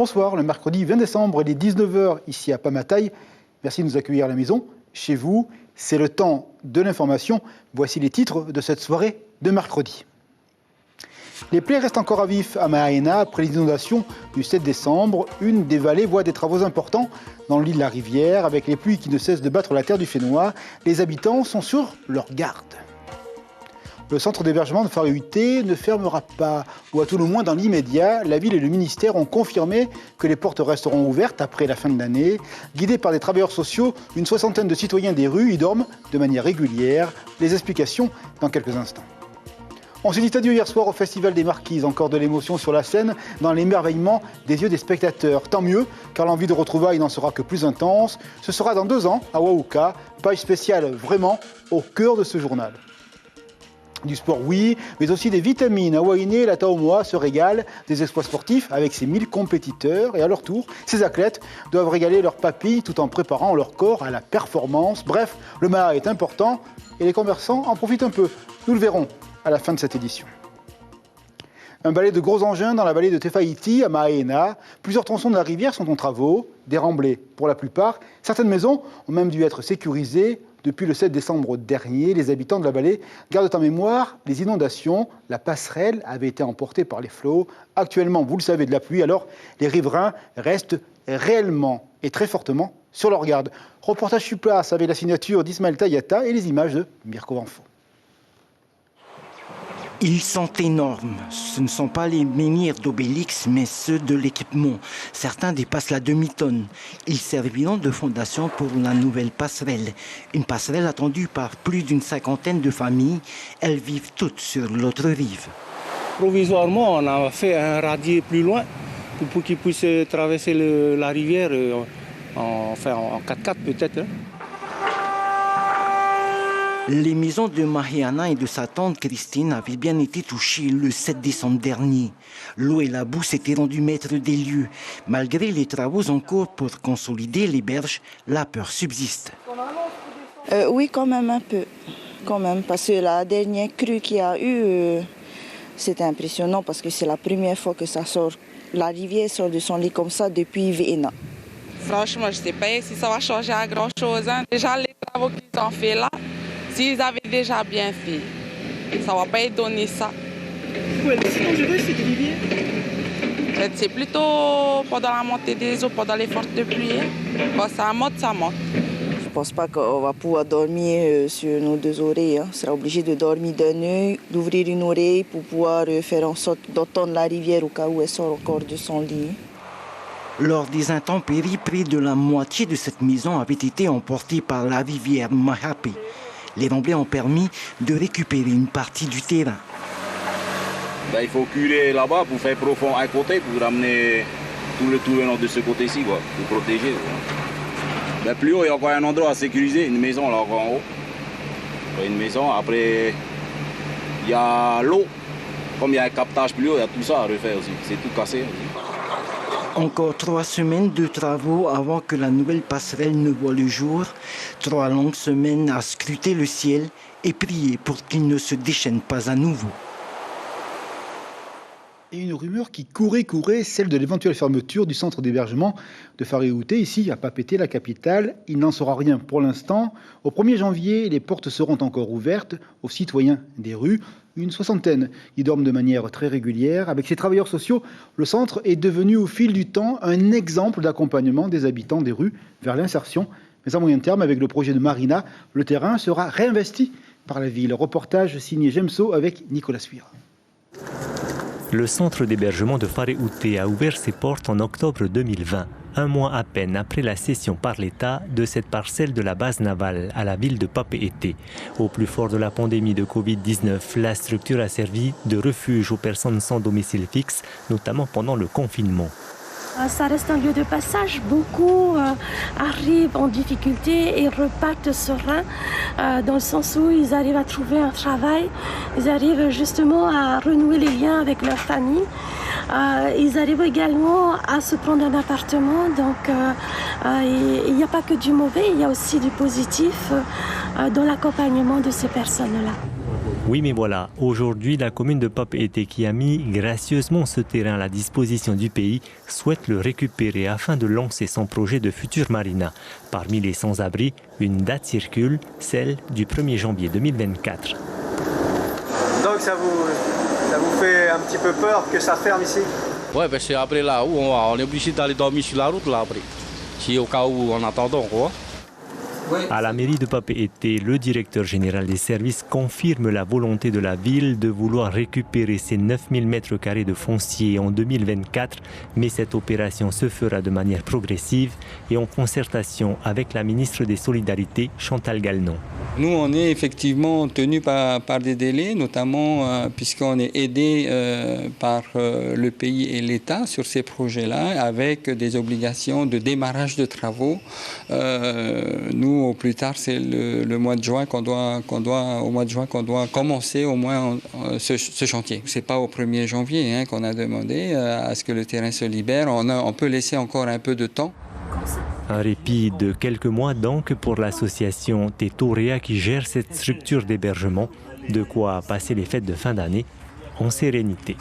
Bonsoir, le mercredi 20 décembre, il est 19h ici à Pamataï. Merci de nous accueillir à la maison. Chez vous, c'est le temps de l'information. Voici les titres de cette soirée de mercredi. Les plaies restent encore à vif à Mahaena après les inondations du 7 décembre. Une des vallées voit des travaux importants dans le lit de la rivière. Avec les pluies qui ne cessent de battre la terre du Fénois, les habitants sont sur leur garde. Le centre d'hébergement de Farihuité ne fermera pas, ou à tout le moins dans l'immédiat. La ville et le ministère ont confirmé que les portes resteront ouvertes après la fin de l'année. Guidés par des travailleurs sociaux, une soixantaine de citoyens des rues y dorment de manière régulière. Les explications dans quelques instants. On s'est dit adieu hier soir au Festival des Marquises, encore de l'émotion sur la scène, dans l'émerveillement des yeux des spectateurs. Tant mieux, car l'envie de retrouvailles n'en sera que plus intense. Ce sera dans 2 ans, à Wauka, page spéciale vraiment au cœur de ce journal. Du sport, oui, mais aussi des vitamines. À Wainé, la Taomoa se régale des exploits sportifs avec ses 1000 compétiteurs. Et à leur tour, ces athlètes doivent régaler leurs papilles tout en préparant leur corps à la performance. Bref, le Maha est important et les commerçants en profitent un peu. Nous le verrons à la fin de cette édition. Un balai de gros engins dans la vallée de Tefaïti, à Mahaena. Plusieurs tronçons de la rivière sont en travaux, déremblés pour la plupart. Certaines maisons ont même dû être sécurisées. Depuis le 7 décembre dernier, les habitants de la vallée gardent en mémoire les inondations. La passerelle avait été emportée par les flots. Actuellement, vous le savez, de la pluie, alors les riverains restent réellement et très fortement sur leur garde. Reportage sur place avec la signature d'Ismaël Tayata et les images de Mirko Vanfo. Ils sont énormes. Ce ne sont pas les menhirs d'Obélix, mais ceux de l'équipement. Certains dépassent la demi-tonne. Ils serviront de fondation pour la nouvelle passerelle. Une passerelle attendue par plus d'une 50aine de familles. Elles vivent toutes sur l'autre rive. Provisoirement, on a fait un radier plus loin pour qu'ils puissent traverser la rivière en 4x4 peut-être. Hein. Les maisons de Mahiana et de sa tante Christine avaient bien été touchées le 7 décembre dernier. L'eau et la boue s'étaient rendues maîtres des lieux. Malgré les travaux en cours pour consolider les berges, la peur subsiste. Oui, quand même un peu. Quand même, parce que la dernière crue qu'il y a eu, c'était impressionnant parce que c'est la première fois que ça sort. La rivière sort de son lit comme ça depuis Vienna. Franchement, je ne sais pas si ça va changer à grand-chose. Hein. Déjà, les travaux qu'ils ont fait là, s'ils avaient déjà bien fait, ça ne va pas donner ça. Ouais, c'est dangereux cette rivière. C'est plutôt pendant la montée des eaux, pendant les fortes de pluie. Quand ça monte, ça monte. Je ne pense pas qu'on va pouvoir dormir sur nos 2 oreilles. Hein. On sera obligé de dormir d'un œil, d'ouvrir une oreille pour pouvoir faire en sorte d'entendre la rivière au cas où elle sort encore de son lit. Lors des intempéries, près de la moitié de cette maison avait été emportée par la rivière Mahapé. Les remblais ont permis de récupérer une partie du terrain. Il faut curer là-bas pour faire profond à côté, pour ramener tout le long de ce côté-ci, pour protéger. Plus haut, il y a encore un endroit à sécuriser, une maison là encore en haut. Une maison, après, il y a l'eau. Comme il y a un captage plus haut, il y a tout ça à refaire aussi. C'est tout cassé aussi. Encore 3 semaines de travaux avant que la nouvelle passerelle ne voie le jour. 3 longues semaines à scruter le ciel et prier pour qu'il ne se déchaîne pas à nouveau. Et une rumeur qui courait, celle de l'éventuelle fermeture du centre d'hébergement de Farihuité, ici à Papeete, la capitale. Il n'en sera rien pour l'instant. Au 1er janvier, les portes seront encore ouvertes aux citoyens des rues. Une soixantaine y dorment de manière très régulière. Avec ces travailleurs sociaux, le centre est devenu au fil du temps un exemple d'accompagnement des habitants des rues vers l'insertion. Mais à moyen terme, avec le projet de Marina, le terrain sera réinvesti par la ville. Reportage signé Gemso avec Nicolas Suira. Le centre d'hébergement de Farihuité a ouvert ses portes en octobre 2020, un mois à peine après la cession par l'État de cette parcelle de la base navale à la ville de Papeete. Au plus fort de la pandémie de Covid-19, la structure a servi de refuge aux personnes sans domicile fixe, notamment pendant le confinement. Ça reste un lieu de passage. Beaucoup arrivent en difficulté et repartent sereins, dans le sens où ils arrivent à trouver un travail, ils arrivent justement à renouer les liens avec leur famille. Ils arrivent également à se prendre un appartement. Donc il n'y a pas que du mauvais, il y a aussi du positif dans l'accompagnement de ces personnes-là. Oui, mais voilà, aujourd'hui, la commune de Papeete, qui a mis gracieusement ce terrain à la disposition du pays, souhaite le récupérer afin de lancer son projet de future marina. Parmi les sans-abri, une date circule, celle du 1er janvier 2024. Donc ça vous fait un petit peu peur que ça ferme ici? Ouais, parce qu'après là, on est obligé d'aller dormir sur la route là après. Si au cas où en attendant quoi. À la mairie de Papeete, le directeur général des services confirme la volonté de la ville de vouloir récupérer ces 9000 m² de foncier en 2024, mais cette opération se fera de manière progressive et en concertation avec la ministre des Solidarités, Chantal Gallnon. Nous, on est effectivement tenus par des délais, notamment puisqu'on est aidé par le pays et l'État sur ces projets-là, avec des obligations de démarrage de travaux. Nous, au plus tard, c'est le mois de juin qu'on doit commencer au moins ce chantier. C'est pas au 1er janvier qu'on a demandé à ce que le terrain se libère. On peut laisser encore un peu de temps. Un répit de quelques mois donc pour l'association Tetorea qui gère cette structure d'hébergement, de quoi passer les fêtes de fin d'année en sérénité.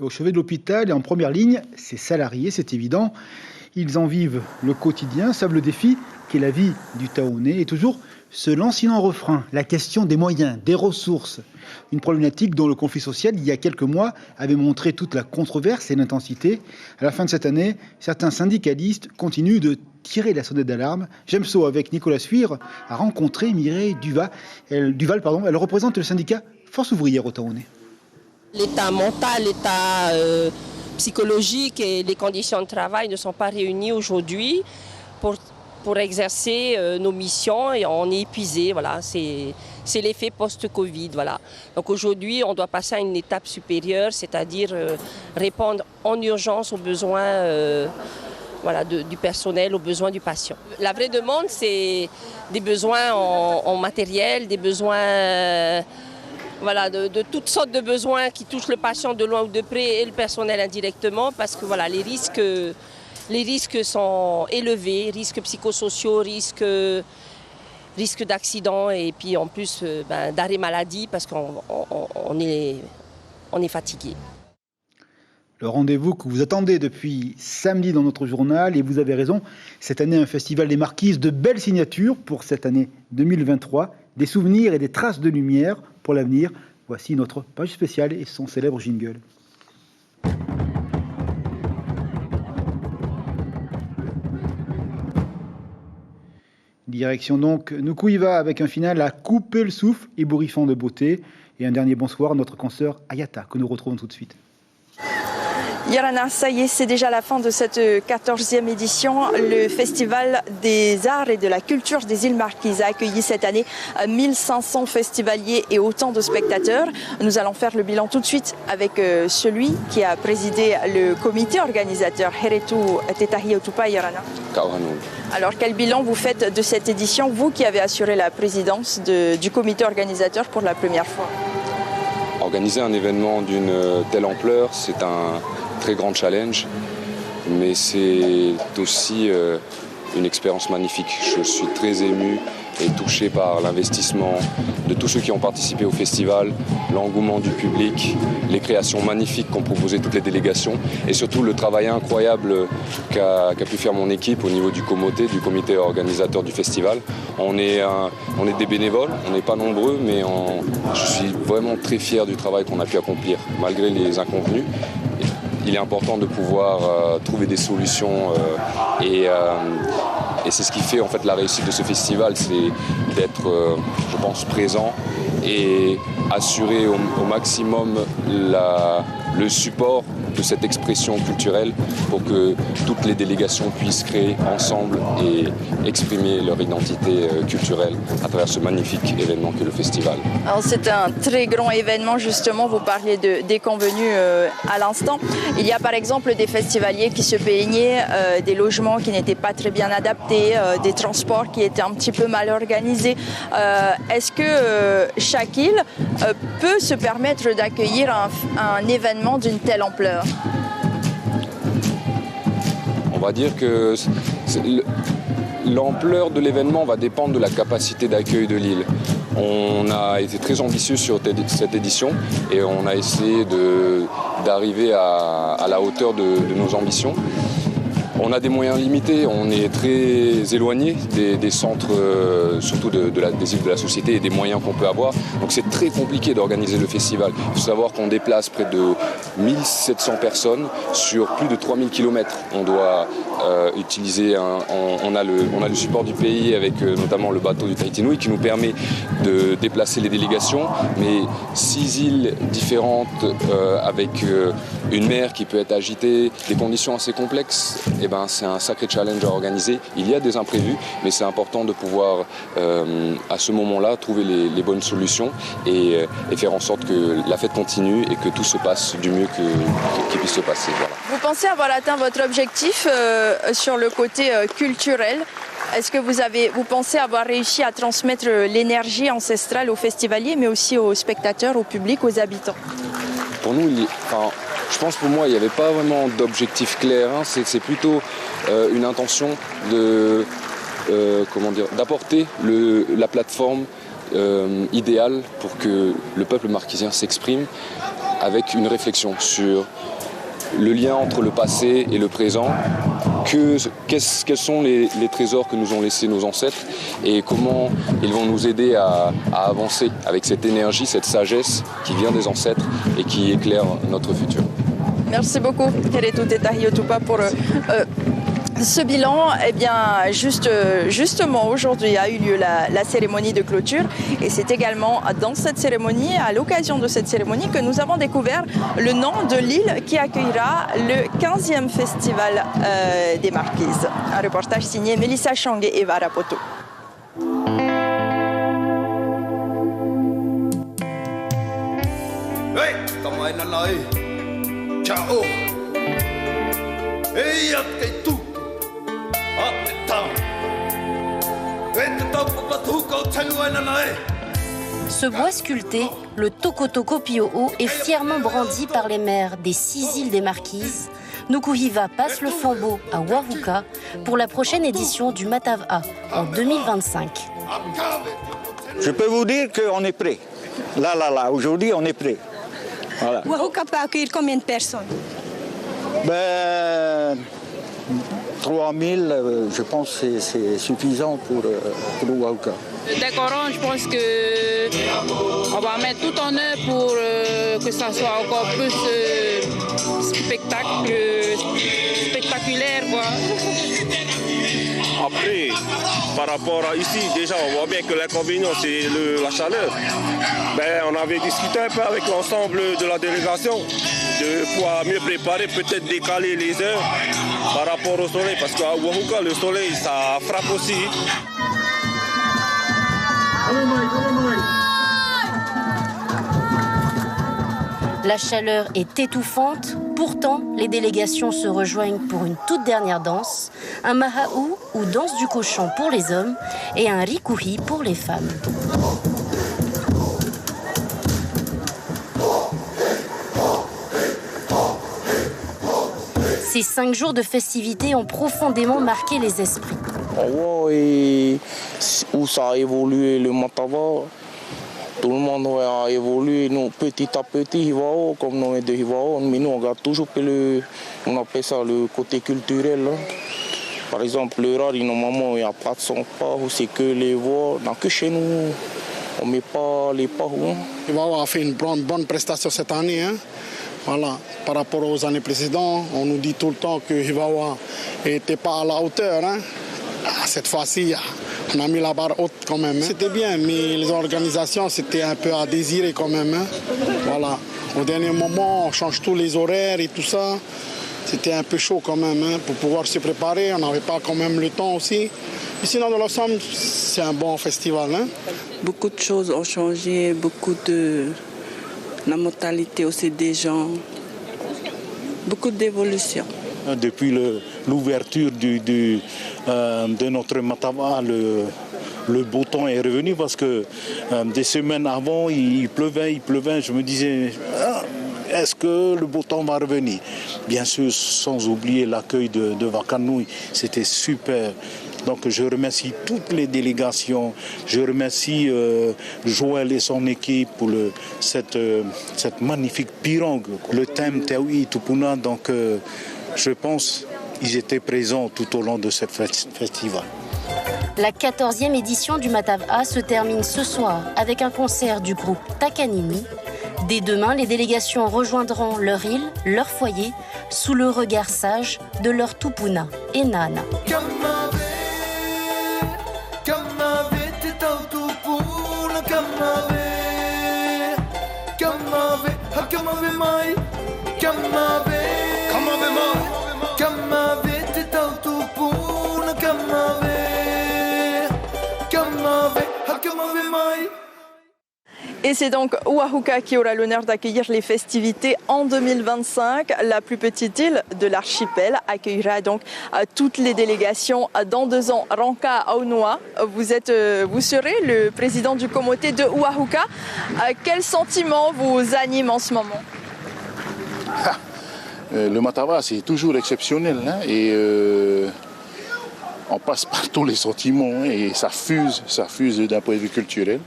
Au chevet de l'hôpital et en première ligne, ces salariés, c'est évident. Ils en vivent le quotidien, savent le défi qu'est la vie du Taonais et toujours ce lancinant refrain, la question des moyens, des ressources. Une problématique dont le conflit social, il y a quelques mois, avait montré toute la controverse et l'intensité. À la fin de cette année, certains syndicalistes continuent de tirer la sonnette d'alarme. Gemso, avec Nicolas Suire, a rencontré Mireille Duval. Elle représente le syndicat Force ouvrière au Taonais. L'état mental, l'état psychologique et les conditions de travail ne sont pas réunies aujourd'hui pour exercer nos missions et on est épuisé. Voilà, c'est l'effet post-Covid. Voilà. Donc aujourd'hui, on doit passer à une étape supérieure, c'est-à-dire répondre en urgence aux besoins du personnel, aux besoins du patient. La vraie demande, c'est des besoins en matériel, des besoins... de toutes sortes de besoins qui touchent le patient de loin ou de près et le personnel indirectement parce que les risques sont élevés, risques psychosociaux, risques d'accidents et puis en plus d'arrêt maladie parce qu'on est fatigué. Le rendez-vous que vous attendez depuis samedi dans notre journal et vous avez raison, cette année un festival des Marquises, de belles signatures pour cette année 2023, des souvenirs et des traces de lumière pour l'avenir. Voici notre page spéciale et son célèbre jingle. Direction donc Nukuiva avec un final à couper le souffle, ébouriffant de beauté. Et un dernier bonsoir à notre consoeur Ayata que nous retrouvons tout de suite. Yorana, ça y est, c'est déjà la fin de cette 14e édition. Le Festival des Arts et de la Culture des îles Marquises a accueilli cette année 1500 festivaliers et autant de spectateurs. Nous allons faire le bilan tout de suite avec celui qui a présidé le comité organisateur, Heretu Tetahi Otupa, Yorana. Alors, quel bilan vous faites de cette édition, vous qui avez assuré la présidence du comité organisateur pour la première fois? Organiser un événement d'une telle ampleur, c'est un très grand challenge, mais c'est aussi une expérience magnifique. Je suis très ému et touché par l'investissement de tous ceux qui ont participé au festival, l'engouement du public, les créations magnifiques qu'ont proposées toutes les délégations et surtout le travail incroyable qu'a pu faire mon équipe au niveau du comité organisateur du festival. On est des bénévoles, on n'est pas nombreux, mais je suis vraiment très fier du travail qu'on a pu accomplir malgré les inconvenus. Il est important de pouvoir trouver des solutions et c'est ce qui fait en fait la réussite de ce festival, c'est d'être, je pense, présent et assurer au maximum le support de cette expression culturelle pour que toutes les délégations puissent créer ensemble et exprimer leur identité culturelle à travers ce magnifique événement qu'est le festival. Alors c'est un très grand événement justement, vous parliez de déconvenus à l'instant. Il y a par exemple des festivaliers qui se plaignaient des logements qui n'étaient pas très bien adaptés, des transports qui étaient un petit peu mal organisés. Est-ce que chaque île peut se permettre d'accueillir un événement d'une telle ampleur? On va dire que l'ampleur de l'événement va dépendre de la capacité d'accueil de l'île. On a été très ambitieux sur cette édition et on a essayé d'arriver à la hauteur de nos ambitions. On a des moyens limités, on est très éloigné des centres, surtout des îles de la société et des moyens qu'on peut avoir. Donc c'est très compliqué d'organiser le festival. Il faut savoir qu'on déplace près de 1700 personnes sur plus de 3000 km. On doit utiliser, on a le support du pays avec notamment le bateau du Tahiti Nui qui nous permet de déplacer les délégations. Mais 6 îles différentes avec une mer qui peut être agitée, des conditions assez complexes, eh ben, c'est un sacré challenge à organiser. Il y a des imprévus, mais c'est important de pouvoir, à ce moment-là, trouver les bonnes solutions et faire en sorte que la fête continue et que tout se passe du mieux qu'il puisse se passer. Voilà. Vous pensez avoir atteint votre objectif sur le côté culturel? Est-ce que vous pensez avoir réussi à transmettre l'énergie ancestrale aux festivaliers, mais aussi aux spectateurs, au public, aux habitants? Pour nous, je pense pour moi, il n'y avait pas vraiment d'objectif clair. Hein. C'est plutôt une intention d'apporter la plateforme idéale pour que le peuple marquisien s'exprime avec une réflexion sur le lien entre le passé et le présent, quels sont les trésors que nous ont laissés nos ancêtres et comment ils vont nous aider à avancer avec cette énergie, cette sagesse qui vient des ancêtres et qui éclaire notre futur. Merci beaucoup, Keretu Tetahiyotupa, pour ce bilan. Eh bien, justement, aujourd'hui a eu lieu la cérémonie de clôture. Et c'est également dans cette cérémonie, à l'occasion de cette cérémonie, que nous avons découvert le nom de l'île qui accueillera le 15e festival des Marquises. Un reportage signé Melissa Chang et Eva Rapoto. Ciao. Ce bois sculpté, le Tokotoko Pio'o, est fièrement brandi par les maires des 6 îles des Marquises. Nukuhiva passe le flambeau à Waruka pour la prochaine édition du Matav'a en 2025. Je peux vous dire qu'on est prêt. Là, aujourd'hui, on est prêt. Voilà. Waruka peut accueillir combien de personnes? 3000, je pense que c'est suffisant pour Waruka. Le décorant, je pense qu'on va mettre tout en œuvre pour que ça soit encore plus spectaculaire, quoi. Après, par rapport à ici, déjà, on voit bien que l'inconvénient, c'est la chaleur. On avait discuté un peu avec l'ensemble de la délégation de pouvoir mieux préparer, peut-être décaler les heures par rapport au soleil, parce qu'à Waruka, le soleil, ça frappe aussi. La chaleur est étouffante, pourtant les délégations se rejoignent pour une toute dernière danse, un maha'u ou danse du cochon pour les hommes et un rikuhi pour les femmes. Ces 5 jours de festivités ont profondément marqué les esprits. Et où ça a évolué le Matav'a, tout le monde a évolué nous, petit à petit, comme nous de Hivao, mais nous on regarde toujours on appelle ça le côté culturel. Là. Par exemple, le rari, normalement, il n'y a pas de son pas, c'est que les voix, que chez nous, on ne met pas les pas. Hivao a fait une bonne prestation cette année. Hein. Voilà. Par rapport aux années précédentes, on nous dit tout le temps que Hivao n'était pas à la hauteur. Hein. Cette fois-ci, on a mis la barre haute quand même. Hein. C'était bien, mais les organisations, c'était un peu à désirer quand même. Hein. Voilà. Au dernier moment, on change tous les horaires et tout ça. C'était un peu chaud quand même. Hein. Pour pouvoir se préparer, on n'avait pas quand même le temps aussi. Mais sinon, dans l'ensemble, c'est un bon festival. Hein. Beaucoup de choses ont changé, beaucoup de... La mentalité aussi des gens, beaucoup d'évolution. Depuis l'ouverture de notre Matav'a, le beau temps est revenu parce que des semaines avant, il pleuvait. Je me disais, est-ce que le beau temps va revenir? Bien sûr, sans oublier l'accueil de Wakanui, c'était super. Donc je remercie toutes les délégations, je remercie Joël et son équipe pour cette magnifique pirogue. Le thème Tewi Tupuna, donc je pense qu'ils étaient présents tout au long de ce festival. La 14e édition du Matava se termine ce soir avec un concert du groupe Takanini. Dès demain, les délégations rejoindront leur île, leur foyer, sous le regard sage de leur Tupuna et Nana. Et c'est donc Oahuka qui aura l'honneur d'accueillir les festivités en 2025. La plus petite île de l'archipel accueillera donc toutes les délégations dans 2 ans. Ranka Aunoa, vous serez le président du comité de Oahuka. Quel sentiment vous anime en ce moment? Le Matava, c'est toujours exceptionnel, hein, et on passe par tous les sentiments et ça fuse d'un point de vue culturel.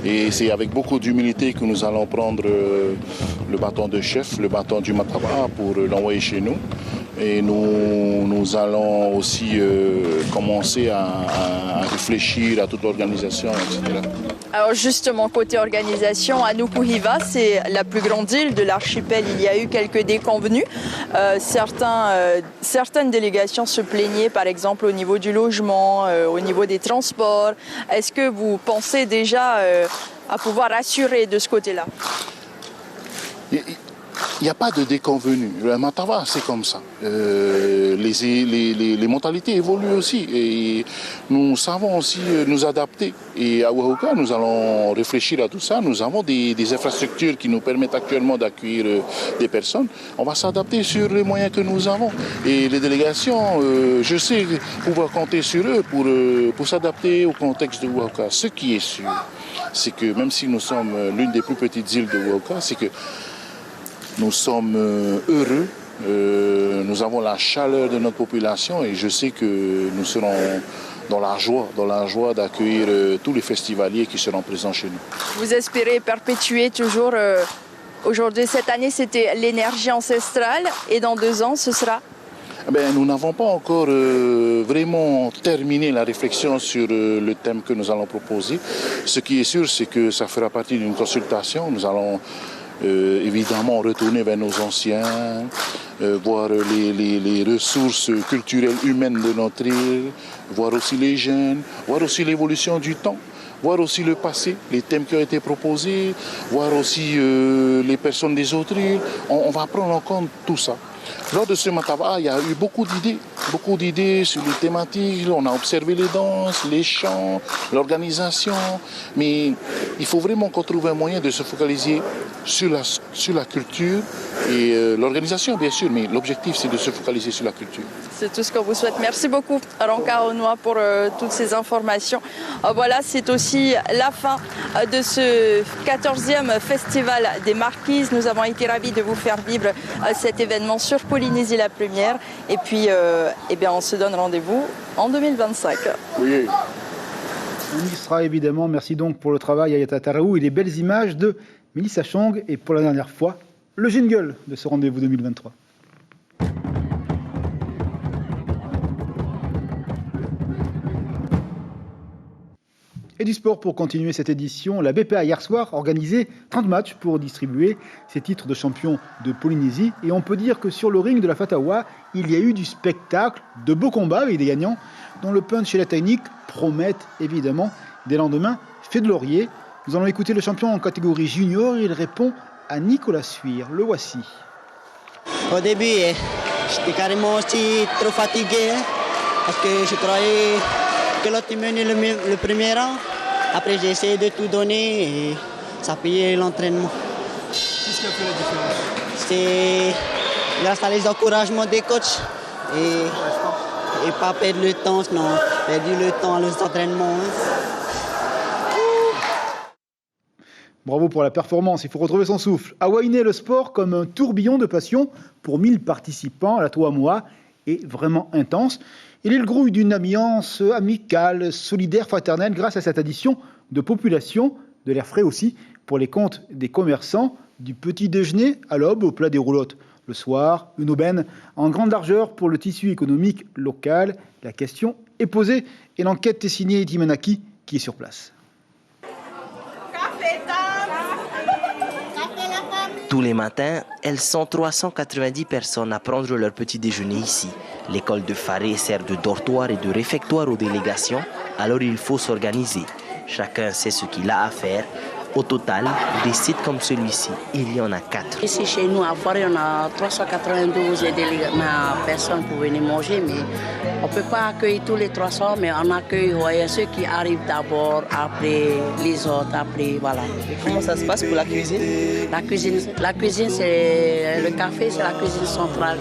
Et c'est avec beaucoup d'humilité que nous allons prendre le bâton de chef, le bâton du Matava pour l'envoyer chez nous. Et nous allons aussi commencer à réfléchir à toute l'organisation, etc. Alors justement, côté organisation, à Nukuhiva, c'est la plus grande île de l'archipel. Il y a eu quelques déconvenues. Certaines délégations se plaignaient, par exemple, au niveau du logement, au niveau des transports. Est-ce que vous pensez déjà à pouvoir assurer de ce côté-là? Il n'y a pas de déconvenu. Le Matava, c'est comme ça. Les mentalités évoluent aussi. Et nous savons aussi nous adapter. Et à Oahuka, nous allons réfléchir à tout ça. Nous avons des infrastructures qui nous permettent actuellement d'accueillir des personnes. On va s'adapter sur les moyens que nous avons. Et les délégations, je sais pouvoir compter sur eux pour s'adapter au contexte de Oahuka. Ce qui est sûr, c'est que même si nous sommes l'une des plus petites îles de Oahuka, c'est que nous sommes heureux, nous avons la chaleur de notre population et je sais que nous serons dans la joie d'accueillir tous les festivaliers qui seront présents chez nous. Vous espérez perpétuer toujours, aujourd'hui, cette année c'était l'énergie ancestrale et dans 2 ans ce sera? Nous n'avons pas encore vraiment terminé la réflexion sur le thème que nous allons proposer. Ce qui est sûr, c'est que ça fera partie d'une consultation. Nous allons évidemment retourner vers nos anciens, voir les ressources culturelles humaines de notre île, voir aussi les jeunes, voir aussi l'évolution du temps, voir aussi le passé, les thèmes qui ont été proposés, voir aussi les personnes des autres îles. On va prendre en compte tout ça. Lors de ce Matava, il y a eu beaucoup d'idées sur les thématiques. On a observé les danses, les chants, l'organisation. Mais il faut vraiment qu'on trouve un moyen de se focaliser sur la culture et l'organisation, bien sûr. Mais l'objectif, c'est de se focaliser sur la culture. C'est tout ce qu'on vous souhaite. Merci beaucoup, Ranka Aunoa, pour toutes ces informations. Voilà, c'est aussi la fin de ce 14e Festival des Marquises. Nous avons été ravis de vous faire vivre cet événement sur Polynésie la Première. Et puis, on se donne rendez-vous en 2025. Oui. On y sera évidemment. Merci donc pour le travail à Yatatarou et les belles images de Mélissa Chong. Et pour la dernière fois, le jingle de ce rendez-vous 2023. Et du sport pour continuer cette édition. La BPA hier soir organisé 30 matchs pour distribuer ses titres de champion de Polynésie. Et on peut dire que sur le ring de la Fatawa, il y a eu du spectacle, de beaux combats avec des gagnants dont le punch et la technique promettent évidemment des lendemains faits de laurier. Nous allons écouter le champion en catégorie junior. Il répond à Nicolas Suire. Le voici. Au début, j'étais carrément aussi trop fatigué parce que je croyais que l'autre menait le premier rang. Après, j'ai essayé de tout donner et ça a payé l'entraînement. Qu'est-ce qui a fait la différence? C'est grâce à les encouragements des coachs et pas perdre le temps, non, perdu le temps à l'entraînement. Bravo pour la performance, il faut retrouver son souffle. À Wainé, le sport comme un tourbillon de passion pour 1000 participants à la Toamoa. est vraiment intense. Il est le grouille d'une ambiance amicale, solidaire, fraternelle grâce à cette addition de population, de l'air frais aussi, pour les comptes des commerçants, du petit déjeuner à l'aube au plat des roulottes. Le soir, une aubaine en grande largeur pour le tissu économique local. La question est posée et l'enquête est signée Timanaki qui est sur place. Tous les matins, elles sont 390 personnes à prendre leur petit déjeuner ici. L'école de Faré sert de dortoir et de réfectoire aux délégations, alors il faut s'organiser. Chacun sait ce qu'il a à faire. Au total, des sites comme celui-ci, il y en a 4. Ici chez nous, à Faré, on a 392 personnes pour venir manger, mais on ne peut pas accueillir tous les 300, mais on accueille ceux qui arrivent d'abord, après les autres, après, voilà. Comment ça se passe pour la cuisine? La cuisine, c'est le café, c'est la cuisine centrale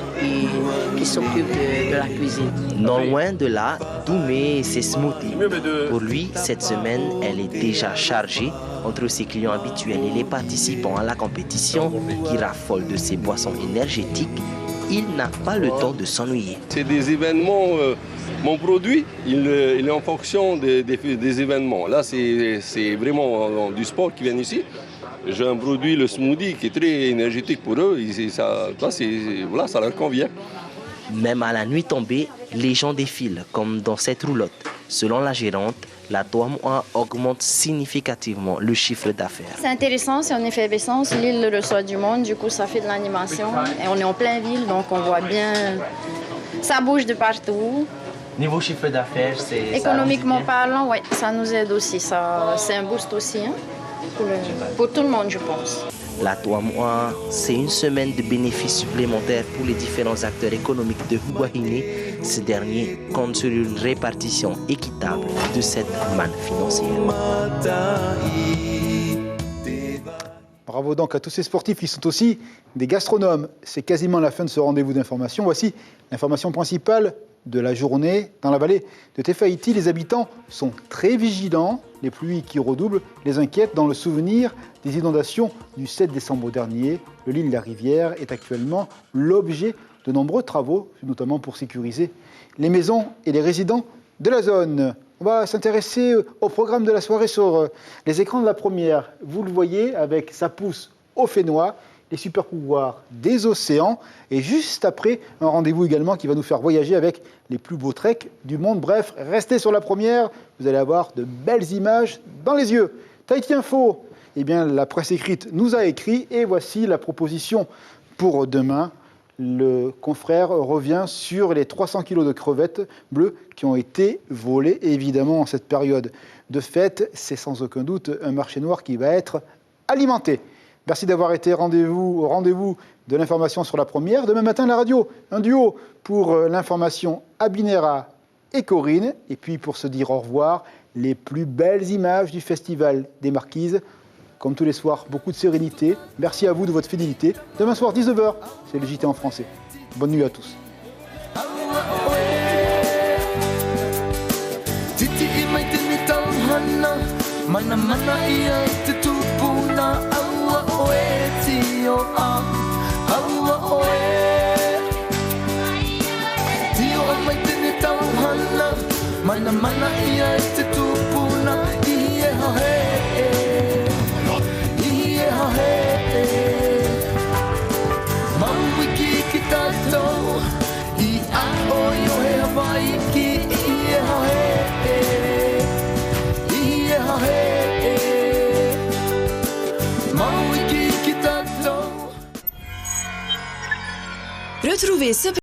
qui s'occupe de la cuisine. Non loin de là, Doumé et ses smoothies. Pour lui, cette semaine, elle est déjà chargée entre ses clients habituels et les participants à la compétition qui raffolent de ces boissons énergétiques. Il n'a pas le temps de s'ennuyer. C'est des événements, mon produit, il est en fonction des événements. Là, c'est vraiment du sport qui vient ici. J'ai un produit, le smoothie, qui est très énergétique pour eux. Ça leur convient. Même à la nuit tombée, les gens défilent, comme dans cette roulotte. Selon la gérante, la Toamoa augmente significativement le chiffre d'affaires. C'est intéressant, c'est en effervescence. L'île reçoit du monde, du coup ça fait de l'animation. Et on est en plein ville, donc on voit bien, ça bouge de partout. Niveau chiffre d'affaires, c'est... Économiquement parlant, oui, ça nous aide aussi. C'est un boost aussi, hein, pour tout le monde, je pense. La Toamoa, c'est une semaine de bénéfices supplémentaires pour les différents acteurs économiques de Huahine. Ces derniers comptent sur une répartition équitable de cette manne financière. Bravo donc à tous ces sportifs qui sont aussi des gastronomes. C'est quasiment la fin de ce rendez-vous d'information. Voici l'information principale de la journée. Dans la vallée de Tefaïti, les habitants sont très vigilants. Les pluies qui redoublent les inquiètent dans le souvenir des inondations du 7 décembre dernier. Le Lille la Rivière est actuellement l'objet de nombreux travaux, notamment pour sécuriser les maisons et les résidents de la zone. On va s'intéresser au programme de la soirée sur les écrans de la première. Vous le voyez avec sa pousse au Fénois, les super pouvoirs des océans. Et juste après, un rendez-vous également qui va nous faire voyager avec les plus beaux treks du monde. Bref, restez sur la première, vous allez avoir de belles images dans les yeux. Tahiti Info, eh bien, la presse écrite nous a écrit et voici la proposition pour demain. Le confrère revient sur les 300 kilos de crevettes bleues qui ont été volées. Et évidemment, en cette période de fête, c'est sans aucun doute un marché noir qui va être alimenté. Merci d'avoir été au rendez-vous de l'information sur la première. Demain matin, la radio, un duo pour l'information Abinera et Corinne. Et puis pour se dire au revoir, les plus belles images du Festival des Marquises. Comme tous les soirs, beaucoup de sérénité. Merci à vous de votre fidélité. Demain soir, 19h, c'est le JT en français. Bonne nuit à tous. Retrouvez ce